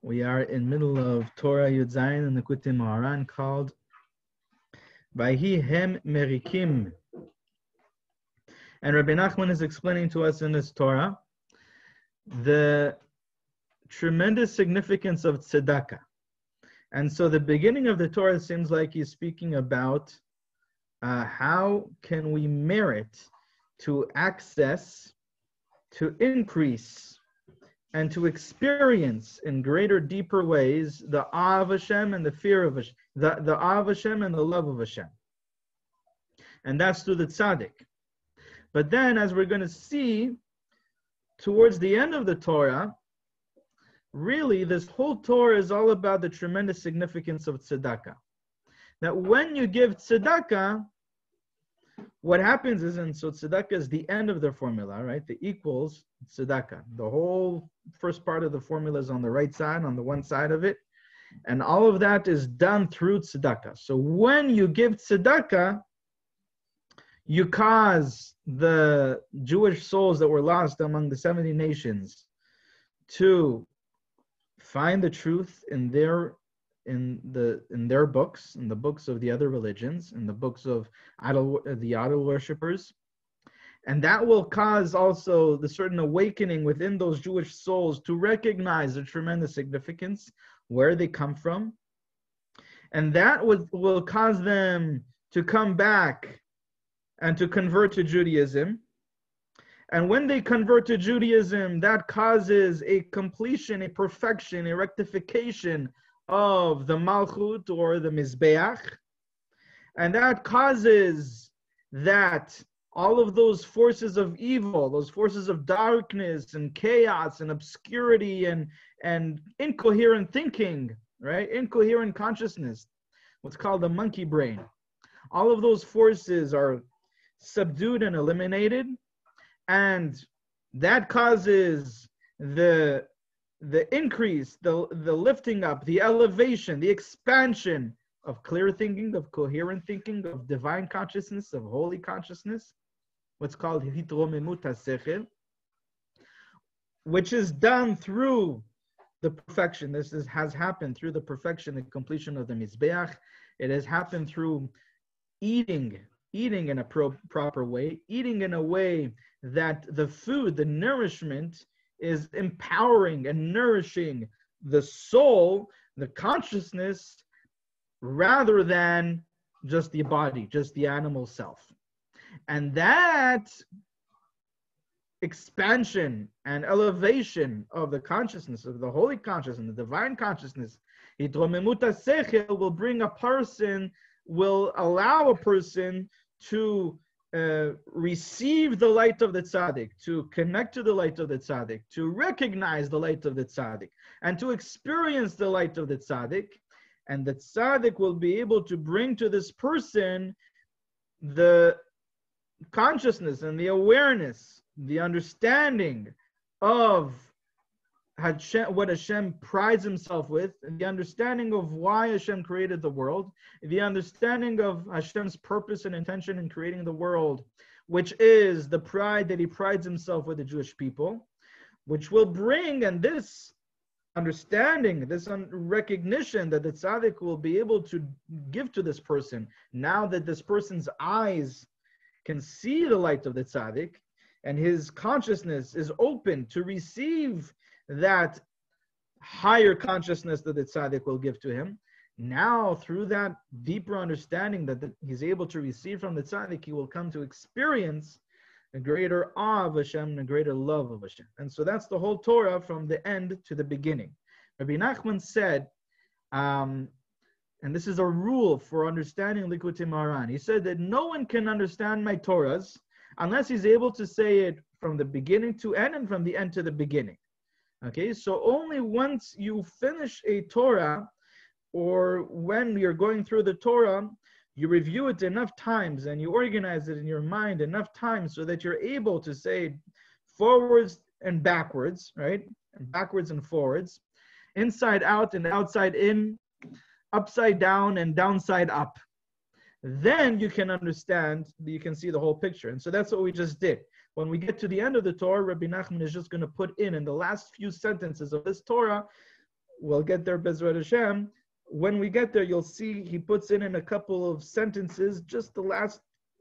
We are in middle of Torah Yud Zayin and Likutei Moharan called VaYehi Hem Merikim. And Rabbi Nachman is explaining to us in this Torah the tremendous significance of tzedakah. And so the beginning of the Torah seems like he's speaking about how can we merit to access, to increase, and to experience in greater, deeper ways the awe of Hashem and the fear of Hashem, the awe of Hashem and the love of Hashem. And that's through the tzaddik. But then, as we're going to see, towards the end of the Torah, really this whole Torah is all about the tremendous significance of tzedakah. That when you give tzedakah, what happens is, and so tzedakah is the end of the formula, right? The equals tzedakah. The whole first part of the formula is on the right side, on the one side of it. And all of that is done through tzedakah. So when you give tzedakah, you cause the Jewish souls that were lost among the 70 nations to find the truth in their books, in the books of the other religions, in the books of the idol worshippers. And that will cause also the certain awakening within those Jewish souls to recognize the tremendous significance, where they come from. And that will cause them to come back and to convert to Judaism. And when they convert to Judaism, that causes a completion, a perfection, a rectification of the Malchut or the Mizbeach. And that causes that all of those forces of evil, those forces of darkness and chaos and obscurity and incoherent thinking, right? Incoherent consciousness, what's called the monkey brain. All of those forces are subdued and eliminated, and that causes the increase, the lifting up, the elevation, the expansion of clear thinking, of coherent thinking, of divine consciousness, of holy consciousness, what's called hitromemut hasechel, which is done through the perfection. This has happened through the perfection and completion of the Mizbeach. It has happened through eating in a proper way, eating in a way that the food, the nourishment, is empowering and nourishing the soul, the consciousness, rather than just the body, just the animal self. And that expansion and elevation of the consciousness, of the holy consciousness, the divine consciousness, will bring a person, will allow a person to receive the light of the tzaddik, to connect to the light of the tzaddik, to recognize the light of the tzaddik, and to experience the light of the tzaddik. And the tzaddik will be able to bring to this person the consciousness and the awareness, the understanding of Hashem, what Hashem prides himself with, and the understanding of why Hashem created the world, the understanding of Hashem's purpose and intention in creating the world, which is the pride that he prides himself with the Jewish people, which will bring, and this understanding, this recognition that the tzaddik will be able to give to this person, now that this person's eyes can see the light of the tzaddik, and his consciousness is open to receive that higher consciousness that the tzaddik will give to him. Now, through that deeper understanding that he's able to receive from the tzaddik, he will come to experience a greater awe of Hashem and a greater love of Hashem. And so that's the whole Torah from the end to the beginning. Rabbi Nachman said, and this is a rule for understanding Likutey Moharan, he said that no one can understand my Torahs unless he's able to say it from the beginning to end and from the end to the beginning. Okay, so only once you finish a Torah, or when you're going through the Torah, you review it enough times and you organize it in your mind enough times so that you're able to say forwards and backwards, right? And backwards and forwards, inside out and outside in, upside down and downside up. Then you can understand, you can see the whole picture. And so that's what we just did. When we get to the end of the Torah, Rabbi Nachman is just going to put in the last few sentences of this Torah we'll get there, Bezrat Hashem. When we get there, you'll see he puts in a couple of sentences, just the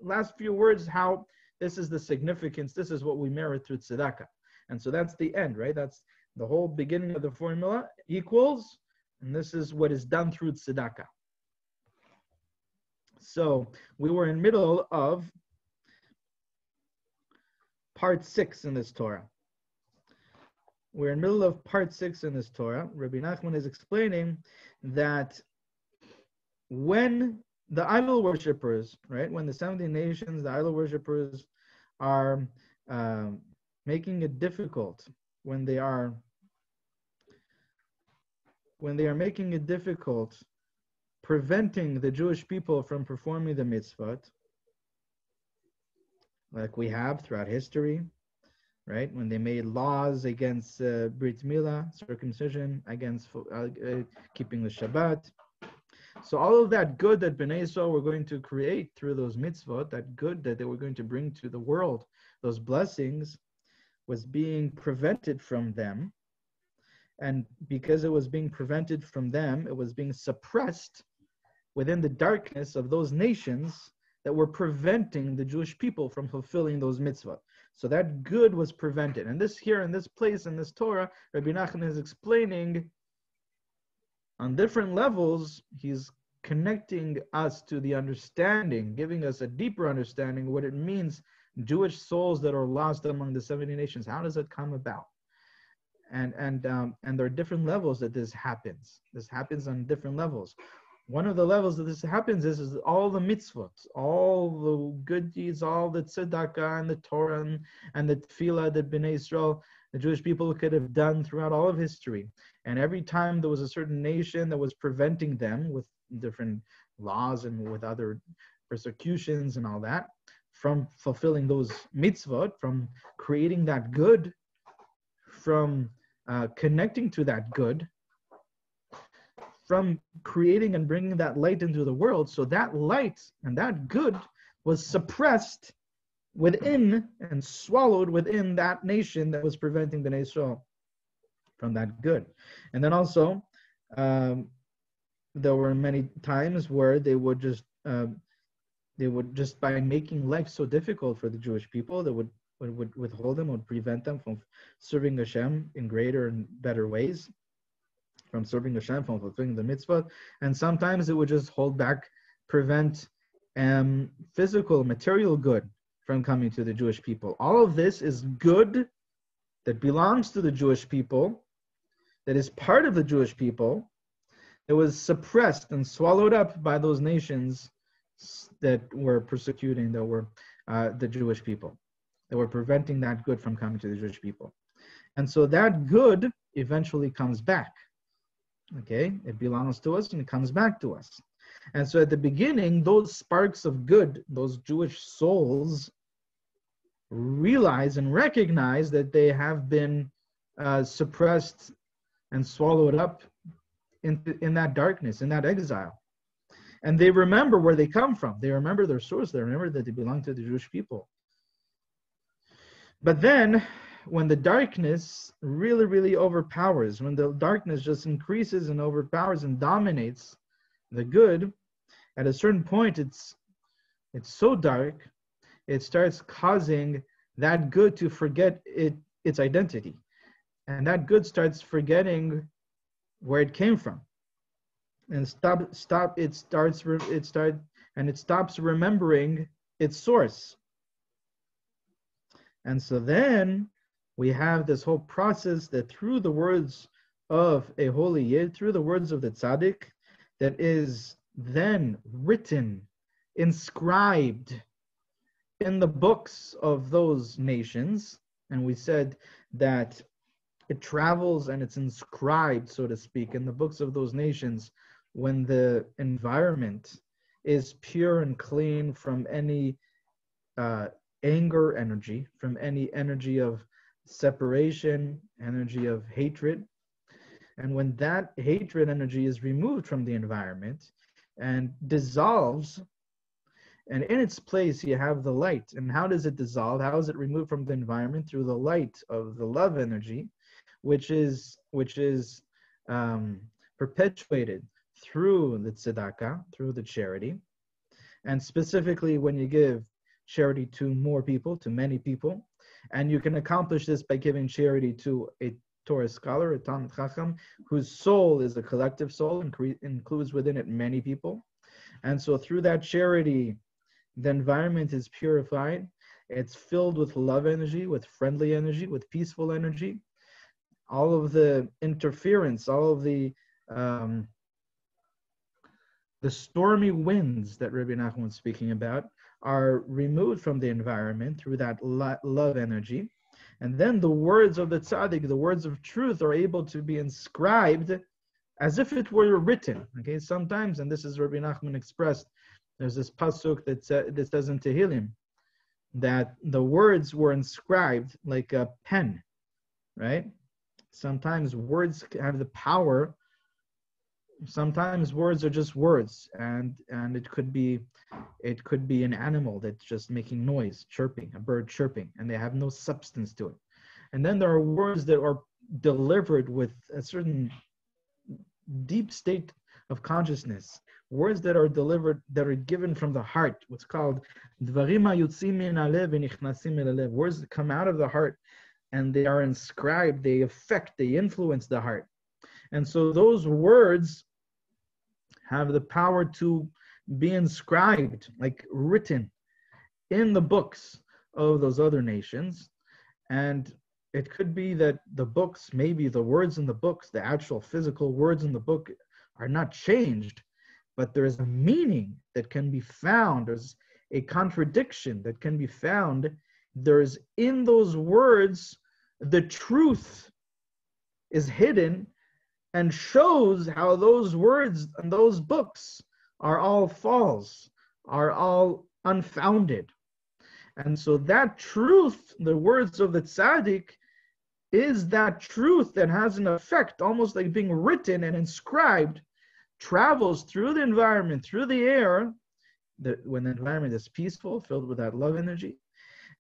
last few words, how this is the significance, this is what we merit through tzedakah. And so that's the end, right? That's the whole beginning of the formula, equals, and this is what is done through tzedakah. So we were in middle of part 6 in this Torah. We're in middle of part 6 in this Torah. Rabbi Nachman is explaining that when the idol worshippers, right, when the 70 nations, the idol worshippers are making it difficult, when they are making it difficult, preventing the Jewish people from performing the mitzvot, like we have throughout history, right? When they made laws against Brit Milah, circumcision, against keeping the Shabbat. So all of that good that Bnei Yisrael were going to create through those mitzvot, that good that they were going to bring to the world, those blessings, was being prevented from them. And because it was being prevented from them, it was being suppressed within the darkness of those nations that were preventing the Jewish people from fulfilling those mitzvot. So that good was prevented. And this here in this place, in this Torah, Rabbi Nachman is explaining on different levels, he's connecting us to the understanding, giving us a deeper understanding of what it means, Jewish souls that are lost among the 70 nations. How does that come about? And there are different levels that this happens. This happens on different levels. One of the levels that this happens is all the mitzvot, all the good deeds, all the tzedakah and the Torah and the tefillah that Bnei Yisrael, the Jewish people, could have done throughout all of history. And every time there was a certain nation that was preventing them with different laws and with other persecutions and all that, from fulfilling those mitzvot, from creating that good, from connecting to that good, from creating and bringing that light into the world. So that light and that good was suppressed within and swallowed within that nation that was preventing Bnei Yisrael from that good. And then also, there were many times where they would just by making life so difficult for the Jewish people, they would withhold them, would prevent them from serving Hashem in greater and better ways, from serving Hashem, from fulfilling the mitzvah. And sometimes it would just hold back, prevent physical, material good from coming to the Jewish people. All of this is good that belongs to the Jewish people, that is part of the Jewish people. It was suppressed and swallowed up by those nations that were persecuting, that were the Jewish people, that were preventing that good from coming to the Jewish people. And so that good eventually comes back. Okay, it belongs to us and it comes back to us. And so at the beginning, those sparks of good, those Jewish souls, realize and recognize that they have been suppressed and swallowed up in that darkness, in that exile. And they remember where they come from. They remember their source. They remember that they belong to the Jewish people. But then, when the darkness really, really overpowers, when the darkness just increases and overpowers and dominates the good, at a certain point, it's so dark, it starts causing that good to forget its identity. And that good starts forgetting where it came from. And it stops remembering its source. And so then we have this whole process that through the words of a holy Yid, through the words of the tzaddik, that is then written, inscribed in the books of those nations. And we said that it travels and it's inscribed, so to speak, in the books of those nations when the environment is pure and clean from any anger energy, from any energy of separation, energy of hatred. And when that hatred energy is removed from the environment and dissolves, and in its place you have the light. And how does it dissolve? How is it removed from the environment? Through the light of the love energy, which is perpetuated through the tzedakah, through the charity. And specifically when you give charity to more people, to many people, and you can accomplish this by giving charity to a Torah scholar, a Talmid Chacham, whose soul is a collective soul and includes within it many people. And so through that charity, the environment is purified. It's filled with love energy, with friendly energy, with peaceful energy. All of the interference, all of the stormy winds that Rabbi Nachman was speaking about are removed from the environment through that love energy. And then the words of the tzaddik, the words of truth, are able to be inscribed as if it were written. Okay, sometimes, and this is Rabbi Nachman expressed, there's this pasuk that says in Tehillim that the words were inscribed like a pen, right? Sometimes words have the power. Sometimes words are just words, and it could be an animal that's just making noise, chirping, a bird chirping, and they have no substance to it. And then there are words that are delivered with a certain deep state of consciousness, words that are delivered, that are given from the heart, what's called dvarim hayotzim min halev v'nichnasim el halev, words that come out of the heart and they are inscribed, they affect, they influence the heart. And so those words have the power to be inscribed, like written in the books of those other nations. And it could be that the books, maybe the words in the books, the actual physical words in the book are not changed, but there is a meaning that can be found. There's a contradiction that can be found. There's in those words, the truth is hidden and shows how those words and those books are all false, are all unfounded. And so that truth, the words of the tzaddik, is that truth that has an effect, almost like being written and inscribed, travels through the environment, through the air, when the environment is peaceful, filled with that love energy.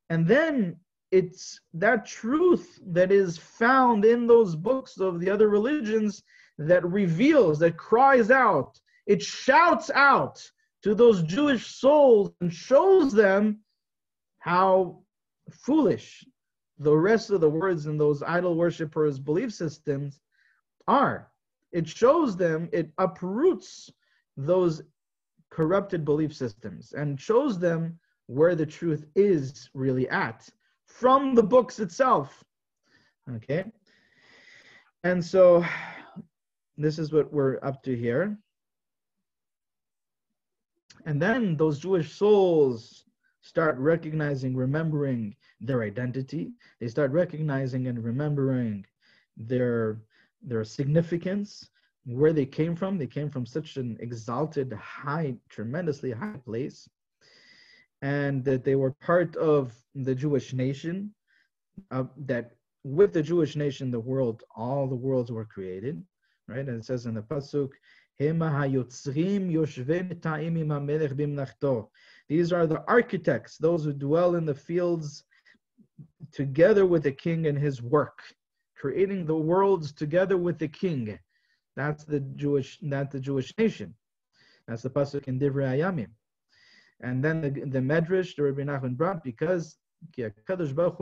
And then it's that truth that is found in those books of the other religions that reveals, that cries out, it shouts out to those Jewish souls and shows them how foolish the rest of the words in those idol worshippers' belief systems are. It shows them, it uproots those corrupted belief systems and shows them where the truth is really at from the books itself. Okay? And so this is what we're up to here. And then those Jewish souls start recognizing, remembering their identity. They start recognizing and remembering their significance, where they came from. They came from such an exalted, high, tremendously high place, and that they were part of the Jewish nation, that with the Jewish nation, all the worlds were created, right? And it says in the pasuk, these are the architects, those who dwell in the fields together with the king and his work, creating the worlds together with the king. That's the Jewish nation. That's the pasuk in Divrei Hayamim. And then the Medrash, the Rabbi Nachman brought, because HaKadosh Baruch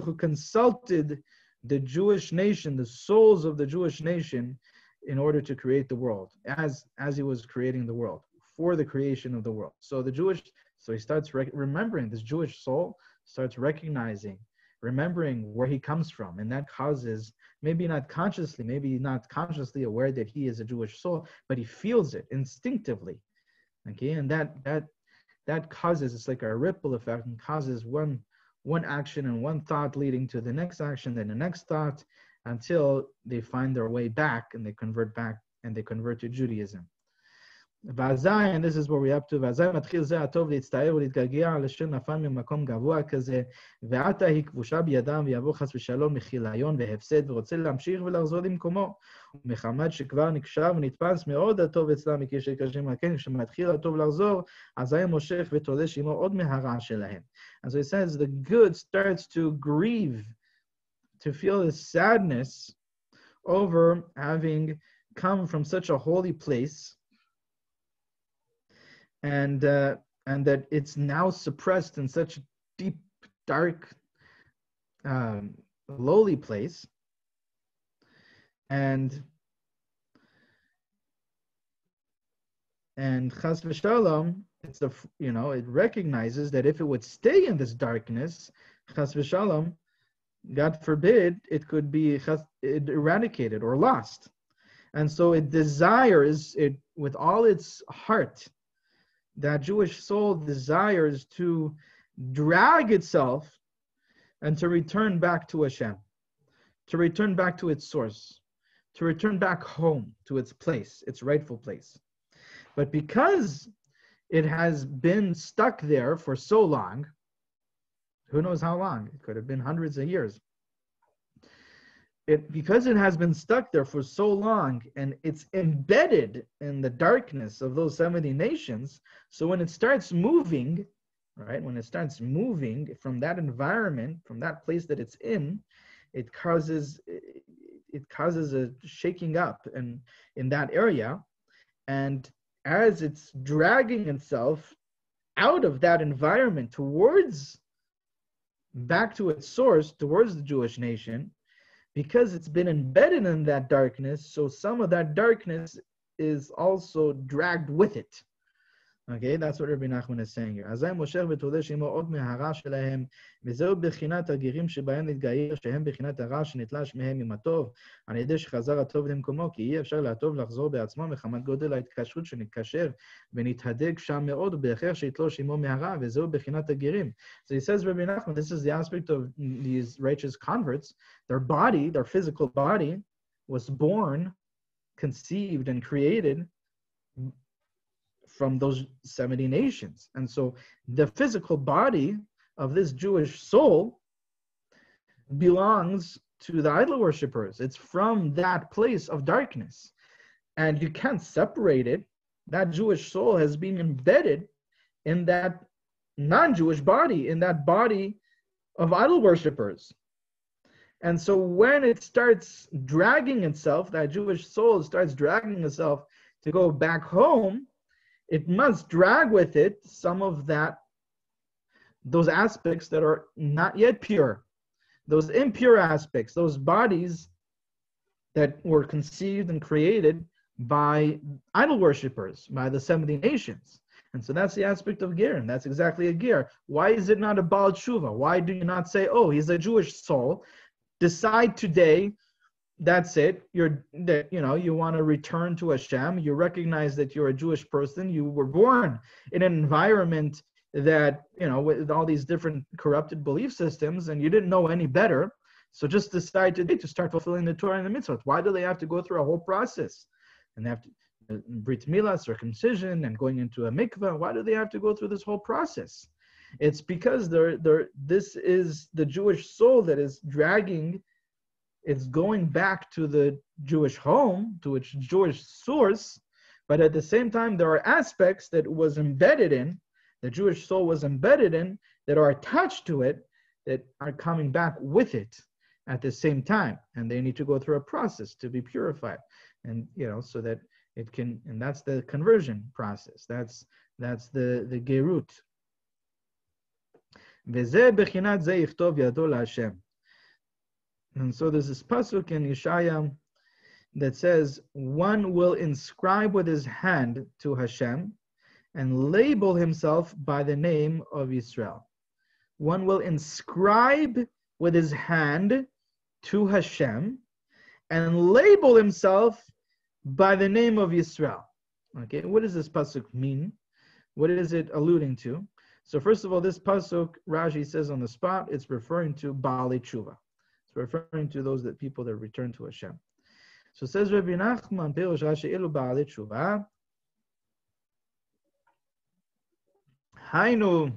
Hu consulted the Jewish nation, the souls of the Jewish nation, in order to create the world, as he was creating the world, for the creation of the world. So he starts remembering, this Jewish soul starts recognizing, remembering where he comes from, and that causes, maybe not consciously aware that he is a Jewish soul, but he feels it instinctively. Okay, and that causes, it's like a ripple effect, and causes one action and one thought leading to the next action, then the next thought, until they find their way back and they convert to Judaism. And this is where we're up to. מתחיל זה הטוב להצטער ולהתגעגע על אשר נפל ממקום גבוה כזה, ועתה היא כבושה בידם, ויבוא חס ושלום לכיליון והפסד, ורוצה להמשיך ולחזור למקומו. ומחמת שכבר נקשר ונתפס מאוד הטוב אצלם מקשר קשים, כן, כשמתחיל הטוב לחזור, אז היה מושך ותולש עמו עוד מהרע שלהם. And so it says the good starts to grieve to feel this sadness over having come from such a holy place, and that it's now suppressed in such a deep, dark, lowly place, and chas v'shalom, it recognizes that if it would stay in this darkness, chas v'shalom, God forbid, it could be eradicated or lost. And so it desires it with all its heart. That Jewish soul desires to drag itself and to return back to Hashem, to return back to its source, to return back home to its place, its rightful place. But because it has been stuck there for so long, who knows how long? It could have been hundreds of years. Because it has been stuck there for so long and it's embedded in the darkness of those 70 nations, so when it starts moving, right, when it starts moving from that environment, from that place that it's in, it causes a shaking up in that area. And as it's dragging itself out of that environment back to its source, towards the Jewish nation, because it's been embedded in that darkness, so some of that darkness is also dragged with it. Okay, that's what Rabbi Nachman is saying here. Azay Moshe v'toleh shemo od mehara shelahem, וזהו בחינת הגירים שבהם להתגייר, שהם בחינת הרע שנתלש מהם עם הטוב, על ידי שחזר הטוב למקומו, כי אי אפשר להטוב לחזור בעצמו מחמת גודל ההתקשרות שנתקשר ונתהדק שם מאוד, ובהכרח שיתלוש עמו מהרע, וזהו בחינת הגירים. So he says, Rabbi Nachman, this is the aspect of these righteous converts. Their body, their physical body, was born, conceived, and created from those 70 nations. And so the physical body of this Jewish soul belongs to the idol worshippers. It's from that place of darkness. And you can't separate it. That Jewish soul has been embedded in that non-Jewish body, in that body of idol worshippers. And so when it starts dragging itself, that Jewish soul starts dragging itself to go back home, it must drag with it some of those aspects that are not yet pure, those impure aspects, those bodies that were conceived and created by idol worshippers, by the 70 nations. And so that's the aspect of ger, and that's exactly a ger. Why is it not a Baal Tshuva? Why do you not say, oh, he's a Jewish soul, decide today, that's it. You want to return to Hashem. You recognize that you're a Jewish person. You were born in an environment that, with all these different corrupted belief systems, and you didn't know any better. So just decide today to start fulfilling the Torah and the mitzvot. Why do they have to go through a whole process? And they have to brit milah, circumcision, and going into a mikveh. Why do they have to go through this whole process? It's because this is the Jewish soul that is dragging. It's going back to the Jewish home, to its Jewish source, but at the same time, there are aspects that was embedded in, the Jewish soul was embedded in, that are attached to it, that are coming back with it at the same time. And they need to go through a process to be purified. And, so that it can, and that's the conversion process. That's the gerut. V'zeh bechinat zeh yichtov yado laHashem. And so there's this pasuk in Yeshaya that says, one will inscribe with his hand to Hashem and label himself by the name of Israel. One will inscribe with his hand to Hashem and label himself by the name of Israel. Okay, what does this pasuk mean? What is it alluding to? So first of all, this pasuk, Rashi says on the spot, it's referring to Baalei Tshuva. Referring to those people that return to Hashem. So says Rabbi Nachman, Perush Rashi elu Baalei Tshuva. Hainu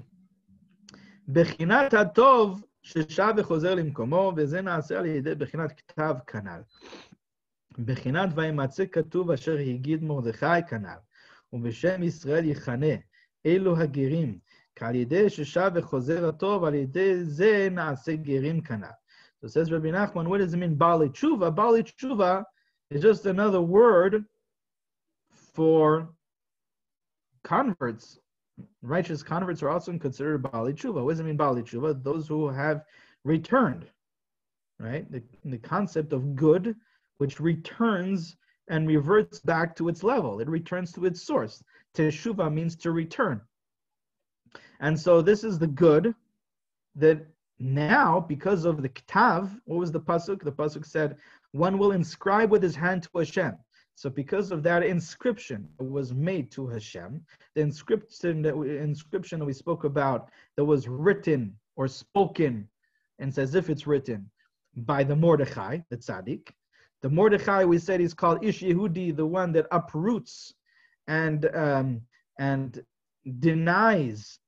bechinat hatov sheshav v'chozer limkomo, v'ze na'aseh al yedei bechinat ktav kanal. Bechinat vayimatzeh katuv asher higid Mordechai kanal. U'b'shem Yisrael yichaneh elu hagerim. K'al yedei sheshav v'chozer hatov al yedei ze na'aseh gerim kanal. So it says Rabbi Nachman, what does it mean, Bali Tshuva? Bali Tshuva is just another word for converts. Righteous converts are also considered Bali Tshuva. What does it mean, Bali Tshuva? Those who have returned, right? The concept of good, which returns and reverts back to its level. It returns to its source. Teshuvah means to return. And so this is the good that now, because of the Ktav, what was the Pasuk? The Pasuk said, one will inscribe with his hand to Hashem. So because of that inscription that was made to Hashem, the inscription that we spoke about that was written or spoken, and it's as if it's written by the Mordechai, the Tzaddik. The Mordechai, we said, is called Ish Yehudi, the one that uproots and denies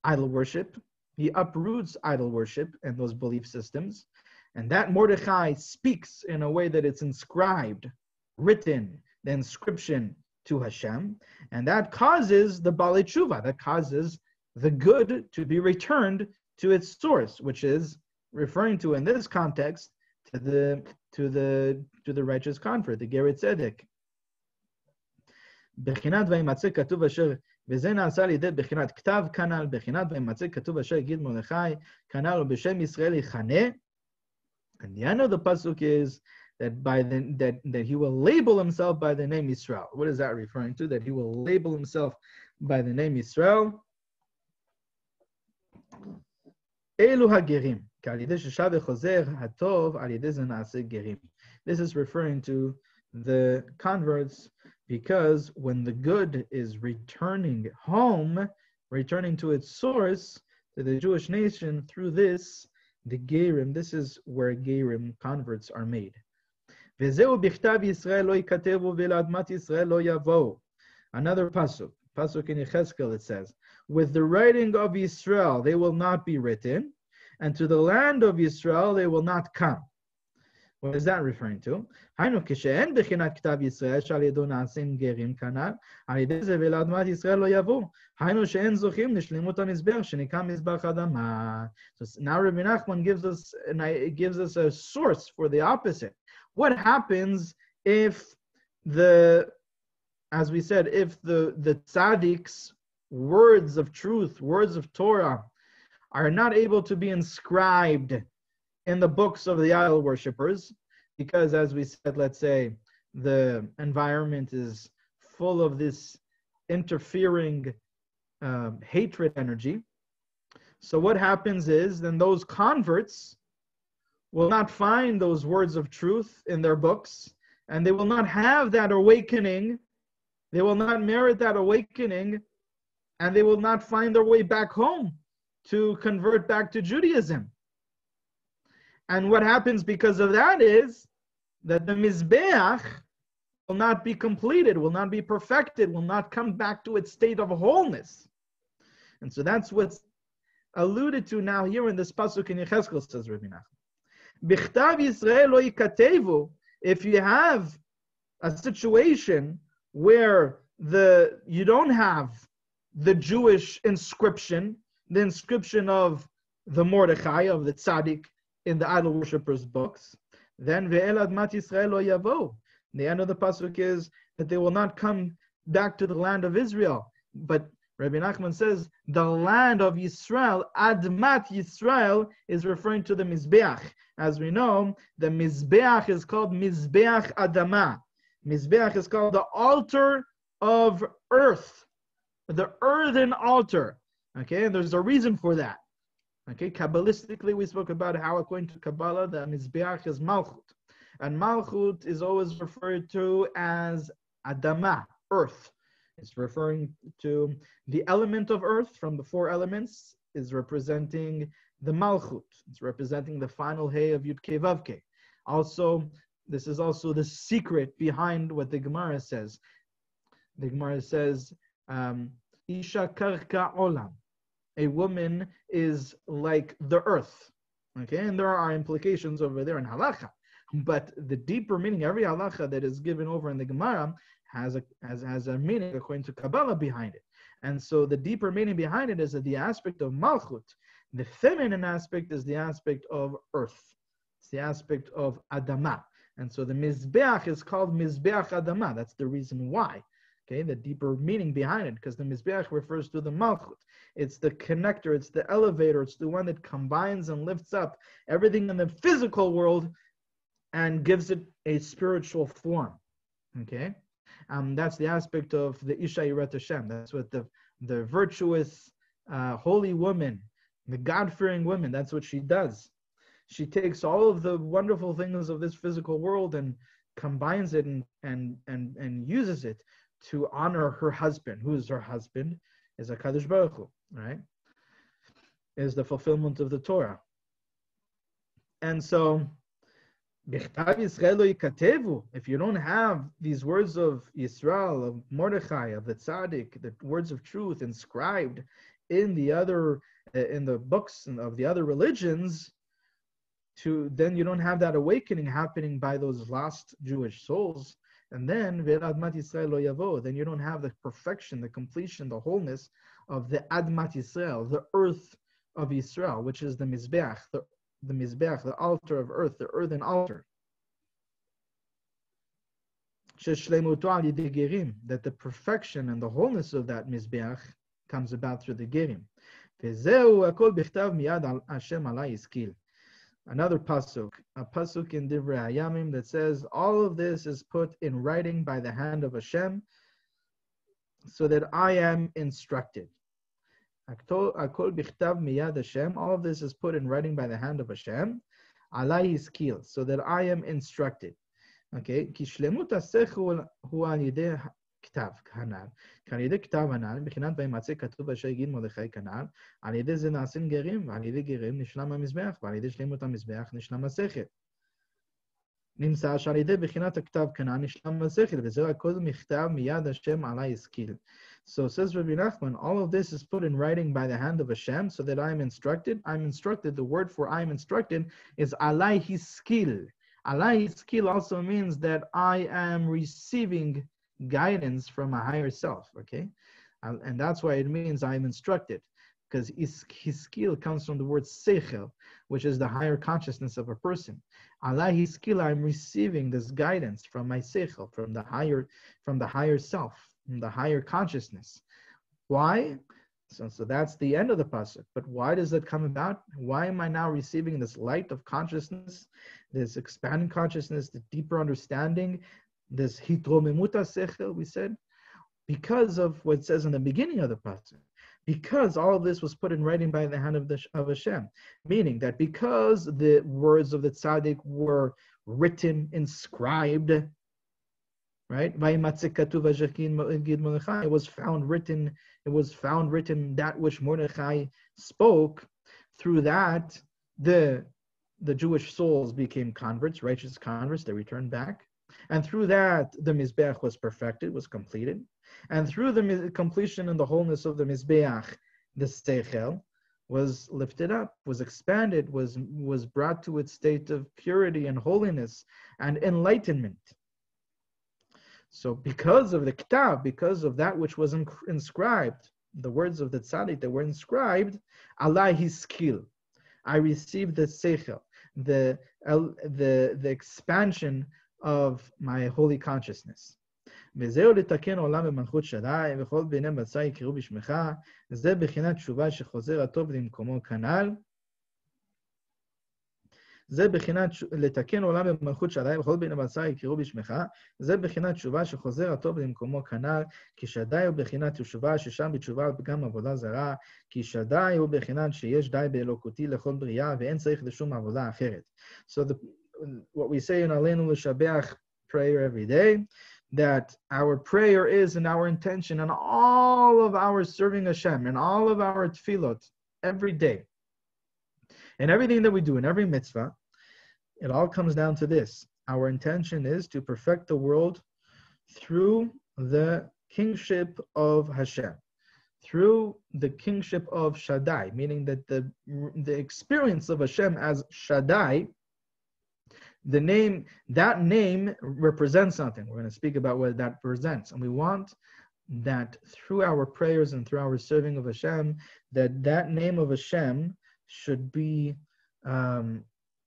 idol worship. He uproots idol worship and those belief systems. And that Mordechai speaks in a way that it's inscribed, written, the inscription to Hashem. And that causes the Bali Tshuva, that causes the good to be returned to its source, which is referring to, in this context, to the righteous convert, the Ger Tzedek. בחינת וימצא כתוב אשר, וזה נעשה על ידי בחינת כתב כנ"ל, בחינת וימצא כתוב אשר יגיד מרדכי כנ"ל ובשם ישראל יכנה. And the end of the pasuk is that that he will label himself by the name Israel. What is that referring to? That he will label himself by the name Israel. אלו הגרים, כי על ידי ששב וחוזר הטוב, על ידי זה נעשה גרים. This is referring to the converts, because when the good is returning home, returning to its source, to the Jewish nation, through this, the Gerim, this is where Gerim converts are made. Another pasuk in Yechezkel, it says, with the writing of Yisrael, they will not be written, and to the land of Yisrael, they will not come. What is that referring to? So now Rabbi Nachman gives us a source for the opposite. What happens if as we said, if the tzaddik's words of truth, words of Torah, are not able to be inscribed in the books of the idol worshippers, because as we said, let's say the environment is full of this interfering hatred energy. So what happens is then those converts will not find those words of truth in their books, and they will not have that awakening. They will not merit that awakening, and they will not find their way back home to convert back to Judaism. And what happens because of that is that the Mizbeach will not be completed, will not be perfected, will not come back to its state of wholeness. And so that's what's alluded to now here in this pasuk in Yechezkel, says Rabbi Nachman. Bichtav Yisrael lo yikatevu. If you have a situation where you don't have the Jewish inscription, the inscription of the Mordechai, of the Tzaddik, in the idol worshippers' books, then ve'el admat Yisrael lo yavo. The end of the pasuk is that they will not come back to the land of Israel. But Rabbi Nachman says the land of Yisrael, admat Yisrael, is referring to the Mizbeach. As we know, the Mizbeach is called Mizbeach Adama. Mizbeach is called the altar of earth, the earthen altar. Okay, and there's a reason for that. Okay, Kabbalistically, we spoke about how, according to Kabbalah, the Mizbeach is Malchut. And Malchut is always referred to as Adama, earth. It's referring to the element of earth from the four elements, is representing the Malchut. It's representing the final Hey of Yud Kei Vav Kei. Also, this is also the secret behind what the Gemara says. The Gemara says, Isha karka olam. A woman is like the earth. Okay, and there are implications over there in halacha. But the deeper meaning, every halacha that is given over in the Gemara has a meaning according to Kabbalah behind it. And so the deeper meaning behind it is that the aspect of Malchut, the feminine aspect, is the aspect of earth. It's the aspect of Adama. And so the Mizbeach is called Mizbeach Adama. That's the reason why. Okay, the deeper meaning behind it, because the Mizbeach refers to the Malchut. It's the connector, it's the elevator, it's the one that combines and lifts up everything in the physical world and gives it a spiritual form. Okay, that's the aspect of the Isha Yirat Hashem. That's what the virtuous, holy woman, the God-fearing woman, that's what she does. She takes all of the wonderful things of this physical world and combines it and uses it to honor her husband. Who is her husband? Is HaKadosh Baruch Hu, right? Is the fulfillment of the Torah. And so, if you don't have these words of Yisrael, of Mordechai, of the Tzaddik, the words of truth inscribed in the books of the other religions, then you don't have that awakening happening by those lost Jewish souls. And then Admat Yisrael lo yavo, then you don't have the perfection, the completion, the wholeness of the Admat Yisrael, the earth of Yisrael, which is the Mizbeach, the Mizbeach, the altar of earth, the earthen altar. That the perfection and the wholeness of that Mizbeach comes about through the Gerim. Another pasuk, a pasuk in Divrei Hayamim that says, all of this is put in writing by the hand of Hashem, so that I am instructed. All of this is put in writing by the hand of Hashem, alai iskil, so that I am instructed. Okay, כי שלמות השכל הוא על ידי כתב כנ"ל, כי על ידי כתב הנ"ל, מבחינת וימצא כתוב אשר יגיד מרדכי כנ"ל, על ידי זה נעשים גרים, ועל ידי גרים נשלם המזבח, ועל ידי שלמות המזבח נשלם השכל. נמצא שעל ידי בחינת הכתב כנ"ל נשלם השכל, וזהו הכל מכתב מיד השם עלי השכיל. So says Rabbi Nachman, all of this is put in writing by the hand of Hashem, so that I am instructed. I'm instructed, the word for I am instructed is alai hiskil. Alai hiskil also means that I am receiving guidance from a higher self, okay? And that's why it means I am instructed, because hiskil comes from the word seichel, which is the higher consciousness of a person. Alai hiskil, I'm receiving this guidance from my seichel, from the higher self, from the higher consciousness. Why? So that's the end of the pasuk. But why does that come about? Why am I now receiving this light of consciousness, this expanding consciousness, the deeper understanding, this hitromemuta sechel, we said? Because of what it says in the beginning of the pasuk. Because all of this was put in writing by the hand of Hashem. Meaning that because the words of the tzaddik were written, inscribed, right? It was found written that which Mordechai spoke. Through that, the Jewish souls became converts, righteous converts, they returned back. And through that, the Mizbeach was perfected, was completed. And through the completion and the wholeness of the Mizbeach, the Seichel was lifted up, was expanded, was brought to its state of purity and holiness and enlightenment. So because of the Ktav, because of that which was inscribed, the words of the Tzaddik that were inscribed, alai hiskil, I received the Seichel, the expansion of my holy consciousness. וזהו לתקן עולם במלכות שדי, וכל בני בצע יקראו בשמך, זה בחינת תשובה שחוזר הטוב למקומו כנ"ל. זה בחינת לתקן עולם במלכות שדי, וכל בני בצע יקראו בשמך, זה בחינת תשובה שחוזר הטוב למקומו כנ"ל, כי שדי הוא בחינת תשובה ששם בתשובה גם עבודה זרה, כי שדי הוא בחינת שיש די באלוקותי לכל בריאה, ואין צריך לשום עבודה אחרת. So what we say in Aleinu L'Shabeach prayer every day, that our prayer is and our intention and all of our serving Hashem and all of our tefillot every day and everything that we do in every mitzvah, it all comes down to this. Our intention is to perfect the world through the kingship of Hashem, through the kingship of Shaddai, meaning that the experience of Hashem as Shaddai, that name represents something. We're going to speak about what that presents. And we want that through our prayers and through our serving of Hashem, that name of Hashem should be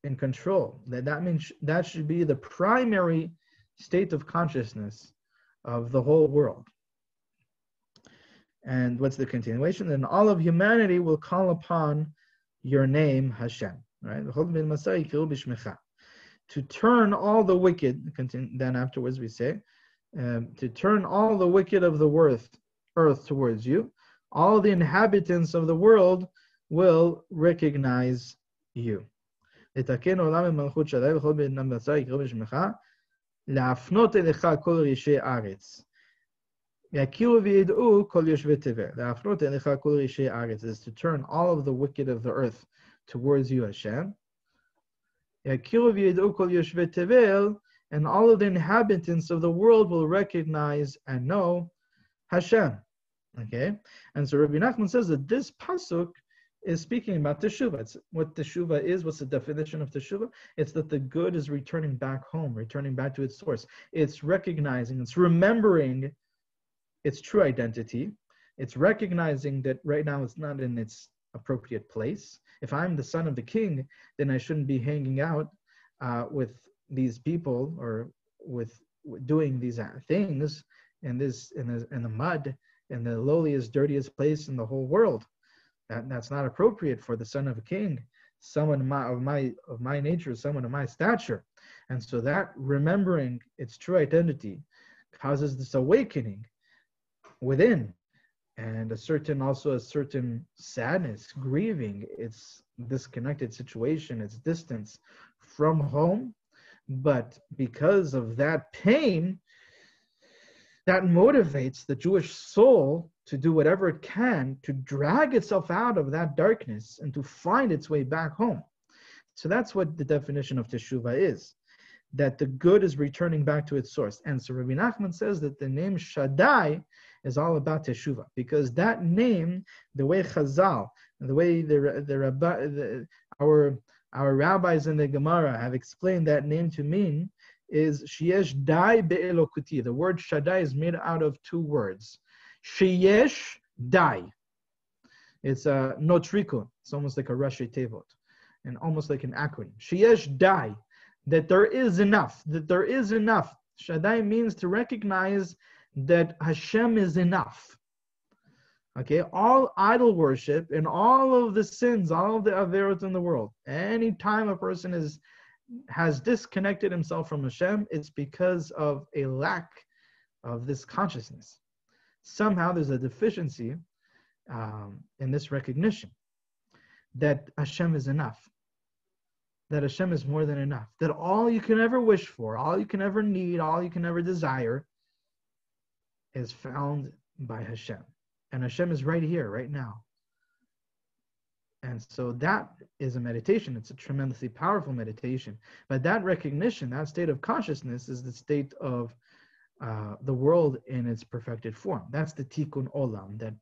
in control. That means that should be the primary state of consciousness of the whole world. And what's the continuation? Then all of humanity will call upon your name, Hashem. Right? To turn all the wicked, then afterwards we say, to turn all the wicked of the earth towards you, all the inhabitants of the world will recognize you. להפנות אליך כל רישי הארץ. יכירו וידעו כל יושבי תבל. להפנות אליך כל רישי הארץ is to turn all of the wicked of the earth towards you, Hashem. יכירו וידעו כל יושבי תבל, and all of the inhabitants of the world will recognize and know Hashem. Okay? And so Rabbi Nachman says that this pasuk is speaking about teshuvah. It's what teshuvah is. What's the definition of teshuvah? It's that the good is returning back home, returning back to its source. It's recognizing, it's remembering its true identity. It's recognizing that right now it's not in its appropriate place. If I'm the son of the king, then I shouldn't be hanging out with these people or with doing these things in the mud, in the lowliest, dirtiest place in the whole world. That's not appropriate for the son of a king, someone of my nature, someone of my stature. And so that remembering its true identity causes this awakening within, and a certain sadness, grieving its disconnected situation, its distance from home. But because of that pain, that motivates the Jewish soul to do whatever it can to drag itself out of that darkness and to find its way back home. So that's what the definition of teshuvah is, that the good is returning back to its source. And so Rabbi Nachman says that the name Shaddai is all about teshuvah, because that name, the way Chazal, the way our rabbis in the Gemara have explained that name to mean, is Sheyesh Dai Be'elokuti. The word Shaddai is made out of two words. Sheyesh Dai. It's a notrikun. It's almost like a Rashi Tevot, and almost like an acronym. Sheyesh Dai. That there is enough. That there is enough. Shaddai means to recognize that Hashem is enough. Okay, all idol worship and all of the sins, all of the averot in the world, any time a person has disconnected himself from Hashem, it's because of a lack of this consciousness. Somehow there's a deficiency in this recognition that Hashem is enough, that Hashem is more than enough, that all you can ever wish for, all you can ever need, all you can ever desire is found by Hashem. And Hashem is right here, right now. And so that is a meditation. It's a tremendously powerful meditation. But that recognition, that state of consciousness, is the state of the world in its perfected form. That's the tikkun olam,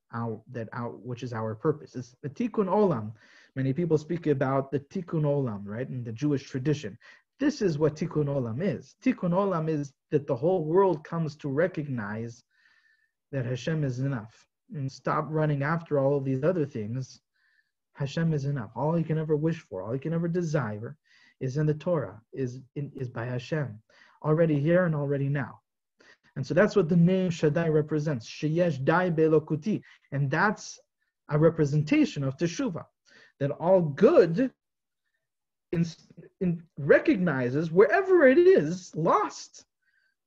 which is our purpose. It's the tikkun olam. Many people speak about the tikkun olam, right, in the Jewish tradition. This is what tikkun olam is. Tikkun olam is that the whole world comes to recognize that Hashem is enough and stop running after all of these other things. Hashem is enough. All you can ever wish for, all you can ever desire is in the Torah, is by Hashem, already here and already now. And so that's what the name Shaddai represents. Sheyesh Dai Be'elokuti. And that's a representation of Teshuvah, that all good recognizes wherever it is lost,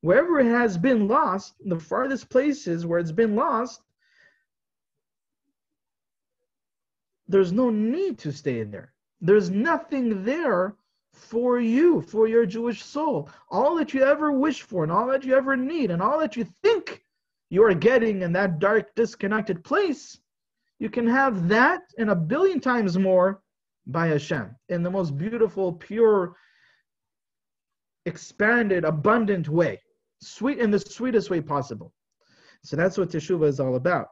wherever it has been lost, the farthest places where it's been lost, there's no need to stay there. There's nothing there for you, for your Jewish soul. All that you ever wish for and all that you ever need and all that you think you are getting in that dark, disconnected place, you can have that and 1 billion times more by Hashem in the most beautiful, pure, expanded, abundant way, sweet in the sweetest way possible. So that's what Teshuvah is all about.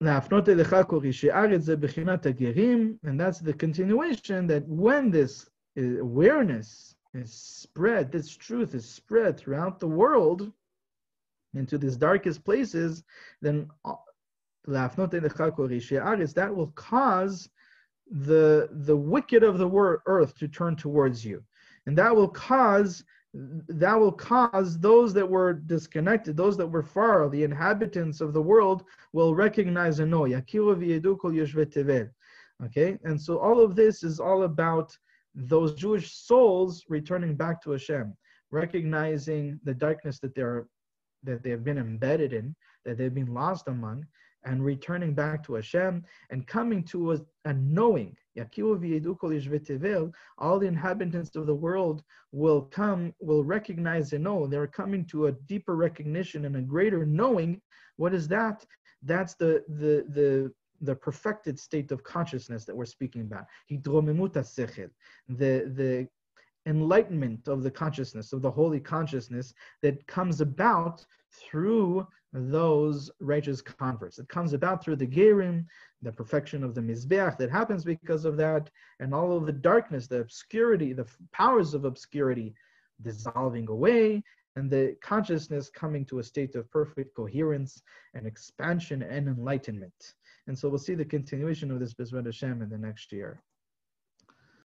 And that's the continuation, that when this awareness is spread, this truth is spread throughout the world into these darkest places, then that will cause the wicked of the earth to turn towards you, and that will cause those that were disconnected, those that were far, the inhabitants of the world will recognize and know. Okay, and so all of this is all about those Jewish souls returning back to Hashem, recognizing the darkness that they have been embedded in, that they've been lost among, and returning back to Hashem and coming to a knowing. All the inhabitants of the world will recognize and know. They're coming to a deeper recognition and a greater knowing. What is that? That's the perfected state of consciousness that we're speaking about. The enlightenment of the consciousness, of the holy consciousness that comes about through those righteous converts. It comes about through the Gerim, the perfection of the Mizbeach that happens because of that, and all of the darkness, the obscurity, the powers of obscurity dissolving away, and the consciousness coming to a state of perfect coherence and expansion and enlightenment. And so we'll see the continuation of this Bezrat Hashem in the next year.